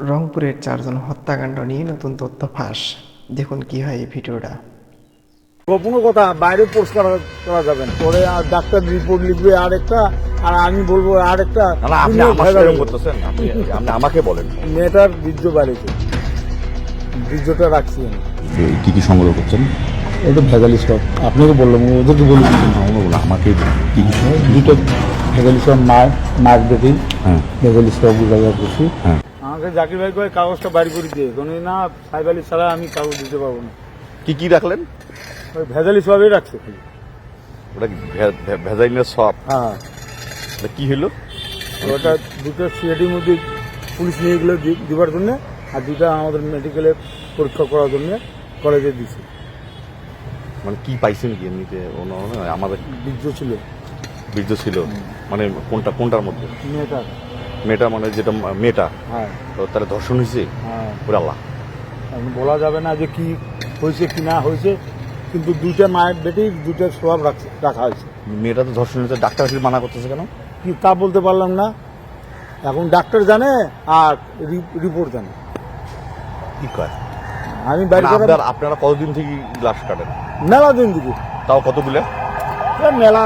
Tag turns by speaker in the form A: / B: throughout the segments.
A: রংপুরের 4 জন হত্যাকাণ্ড নিয়ে নতুন তথ্য ফাঁস। দেখুন কি হয় এই ভিডিওটা।
B: গোপন কথা বাইরে পোস্ট করা যাবে না। পরে আর ডাক্তার রিপোর্ট লিখবে আরেকটা, আর আমি বলবো আরেকটা।
C: না না, আপনি আমার সাথে এরকম করতেছেন। আপনি আপনি আমাকে বলেন।
B: মেয়েটার বীর্য বাড়িতে, বীর্যটা রাখছি আমি।
C: কি কি সংগ্রহ করছেন?
D: ওটা ভেজালি সব আপনাকে বললাম, ওদেরকে বলি
C: আমাকে কি কি
D: দুটো ভেজালি সব নাক দেখি।
C: হ্যাঁ
D: ভেজালি সব ব্যবহার করছি।
C: হ্যাঁ,
B: আমাকে জাকির ভাই করে কাগজটা বাড়ি করে দিয়ে কোনো না, সাহেব আলী ছাড়া আমি কাগজ দিতে পারবো না।
C: কি কি রাখলেন?
B: ওই ভেজালি সবই রাখছে খালি।
C: ওটা ভেজাইলের সব।
B: হ্যাঁ,
C: ওটা কি হলো?
B: ওটা দুটো সিআইডির মধ্যে পুলিশ নিয়ে গেলো দিবার জন্য, আর দুটা আমাদের মেডিকেলে পরীক্ষা করার জন্য কলেজে দিছে।
C: মানে কি পাইছেন কি এমনিতে? আমাদের
B: বীর্য ছিল।
C: বীর্য ছিল মানে কোনটার মধ্যে?
B: মেয়েটার।
C: মেয়েটা মানে যেটা মেয়েটা,
B: হ্যাঁ
C: তো তাহলে ধর্ষণ হয়েছে?
B: হ্যাঁ,
C: ওরে আল্লাহ।
B: এখন বলা যাবে না যে কি হয়েছে কি না হয়েছে, কিন্তু দুইটা মায়ের বেটি দুইটা স্বভাব রাখা হয়েছে।
C: মেয়েটা তো ধর্ষণ হয়েছে, ডাক্তার কি মানা করতেছে কেন?
B: কি তা বলতে পারলাম না। এখন ডাক্তার জানে আর রিপোর্ট জানে।
C: কি কয়?
B: আমি বাইরে
C: আপনারা কতদিন থেকে লাশ কাটেন?
B: মেলা দিন দিকে,
C: তাও কতগুলো?
B: মেলা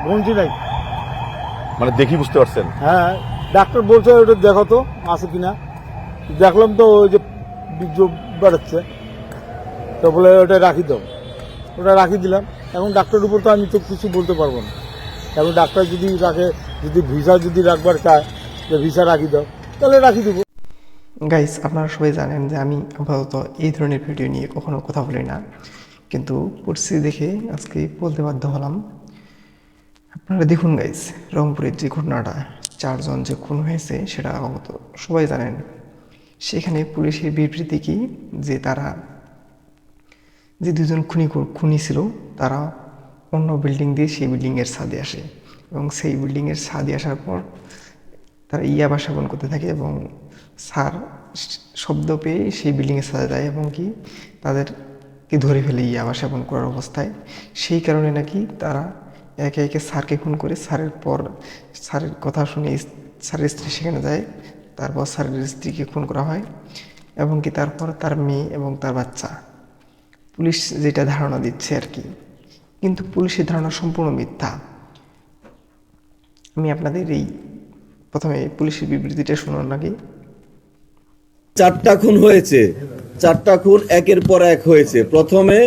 B: বঞ্চি নাই।
C: মানে দেখি বুঝতে পারছেন?
B: হ্যাঁ, ডাক্তার বলছে ওটা দেখো তো আছে কিনা। দেখলাম তো ওই যে বীর্য বেড়াচ্ছে, তো বলে ওটা রাখি দাও। ওটা রাখি দিলাম। এখন ডাক্তারের উপর তো আমি তো কিছু বলতে পারবো না। এখন ডাক্তার যদি রাখে, যদি ভিসা যদি রাখবার চায় যে ভিসা রাখি দাও, তাহলে রাখি দেবো।
A: গাইস, আপনারা সবাই জানেন যে আমি আপাতত এই ধরনের ভিডিও নিয়ে কখনো কথা বলি না, কিন্তু পরিস্থিতি দেখে আজকে বলতে বাধ্য হলাম। আপনারা দেখুন গাইস, রংপুরের যে ঘটনাটা 4 জন যে খুন হয়েছে সেটা অবগত সবাই জানেন। সেখানে পুলিশের বিবৃতি কি, যে তারা যে 2 জন খুনি ছিল তারা অন্য বিল্ডিং দিয়ে সেই বিল্ডিংয়ের ছাদে আসে, এবং সেই বিল্ডিংয়ের ছাদে আসার পর তারা ইয়াবা সেবন করতে থাকে, এবং স্যার শব্দ পেয়ে সেই বিল্ডিংয়ের ছাদে যায় এবং কি তাদেরকে ধরে ফেলে ইয়াবা সেবন করার অবস্থায়। সেই কারণে নাকি তারা একে একে স্যারকে খুন করে, স্যারের কথা শুনে স্যারের স্ত্রী সেখানে যায়, তারপর স্যারের স্ত্রীকে খুন করা হয়, এবং কি তারপর তার মেয়ে এবং তার বাচ্চা। পুলিশ যেটা ধারণা দিচ্ছে আর কি, কিন্তু পুলিশের ধারণা সম্পূর্ণ মিথ্যা। আমি আপনাদের এই প্রথমে পুলিশের বিবৃতিটা শুনুন নাকি।
E: 4টা খুন হয়েছে, 4টা খুন একের পর এক হয়েছে। প্রথমে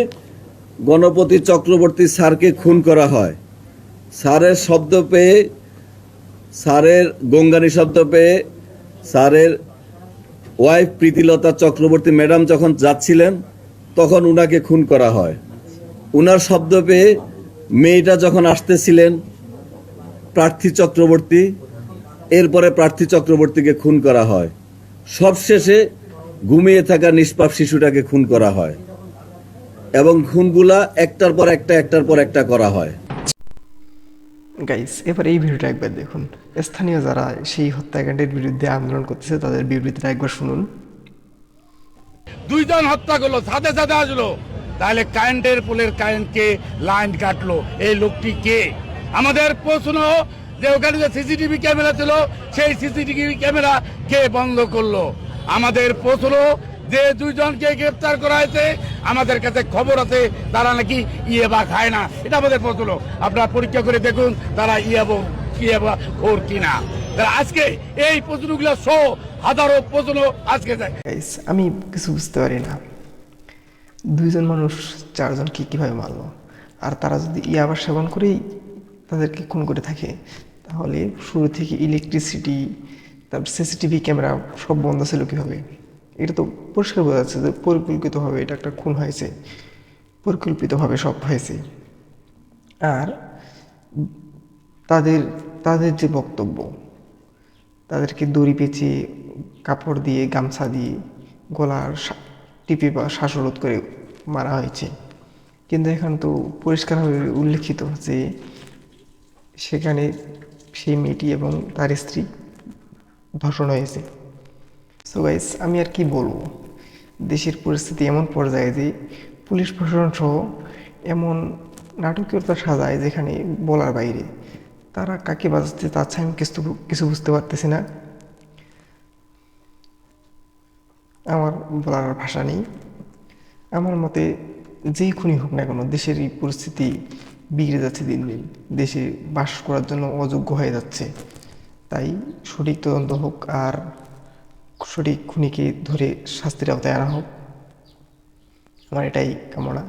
E: গণপতি চক্রবর্তী স্যারকে খুন করা হয়। স্যারের শব্দ পেয়ে, স্যারের গঙ্গানি শব্দ পেয়ে স্যারের ওয়াইফ প্রীতিলতা চক্রবর্তী ম্যাডাম যখন যাচ্ছিলেন তখন উনাকে খুন করা হয়। উনার শব্দ পেয়ে মেয়েটা যখন আসতেছিলেন প্রার্থী চক্রবর্তী, এরপরে প্রার্থী চক্রবর্তীকে খুন করা হয়। সবশেষে ঘুমিয়ে থাকা নিষ্পাপ শিশুটাকে খুন করা হয়, এবং খুনগুলা একটার পর একটা করা হয়।
A: গাইস, এবার এই ভিডিওটা একবার দেখুন। স্থানীয় যারা সেই হত্যাকাণ্ডের বিরুদ্ধে আন্দোলন করতেছে তাদের বিবৃতিটা একবার শুনুন।
F: 2 জন হত্যা করলো, সাথে সাথে আসলো, তাহলে কারেন্টের পোলের কারেন্টকে লাইন কাটলো, এই লোকটি কে? আমাদের প্রশ্ন যে ওখানে যে সিসিটিভি ক্যামেরা ছিল সেই সিসিটিভি ক্যামেরা কে বন্ধ করলো? আমাদের প্রশ্ন যে 2 জনকে গ্রেপ্তার করা হয়েছে, আমাদের কাছে খবর আছে তারা নাকি ইয়েবা খায় না। এটা আমাদের প্রশ্ন। আপনারা পরীক্ষা করে দেখুন তারা ইয়েবা ওর কিনা। আজকে এই প্রশ্নগুলো হাজারো প্রশ্ন আজকে যায়।
A: গাইস, আমি কিছু বুঝতে পারি না, 2 জন মানুষ 4 জনকে কীভাবে মারলো? আর তারা যদি ইয়াবা সেবন করেই তাদেরকে খুন করে থাকে, তাহলে শুরু থেকে ইলেকট্রিসিটি, তারপর সিসিটিভি ক্যামেরা সব বন্ধ ছিল কীভাবে? এটা তো পরিষ্কার বোঝা যাচ্ছে যে পরিকল্পিতভাবে এটা একটা খুন হয়েছে, পরিকল্পিতভাবে সব হয়েছে। আর তাদের তাদের যে বক্তব্য, তাদেরকে দড়ি পেঁচিয়ে, কাপড় দিয়ে, গামছা দিয়ে গলার টিপে বা শ্বাসরোধ করে মারা হয়েছে, কিন্তু এখানে তো পরিষ্কারভাবে উল্লেখিত যে সেখানে সেই মেয়েটি এবং তার স্ত্রী ধর্ষণ হয়েছে। সো গাইস, আমি আর কি বলবো, দেশের পরিস্থিতি এমন পর্যায়ে যে পুলিশ প্রশাসন সহ এমন নাটকীয়তা সাজায় যেখানে বলার বাইরে। তারা কাকে বাঁচাতে চাচ্ছে আমি কিছু বুঝতে পারতেছি না। আমার বলার আর ভাষা নেই। আমার মতে যেই খুনি হোক না কেন, দেশের এই পরিস্থিতি বিগড়ে যাচ্ছে দিন দিন, দেশে বাস করার জন্য অযোগ্য হয়ে যাচ্ছে। তাই সঠিক তদন্ত হোক আর সঠিক খুনিকে ধরে শাস্তির আওতায় আনা হোক, আমার এটাই কামনা।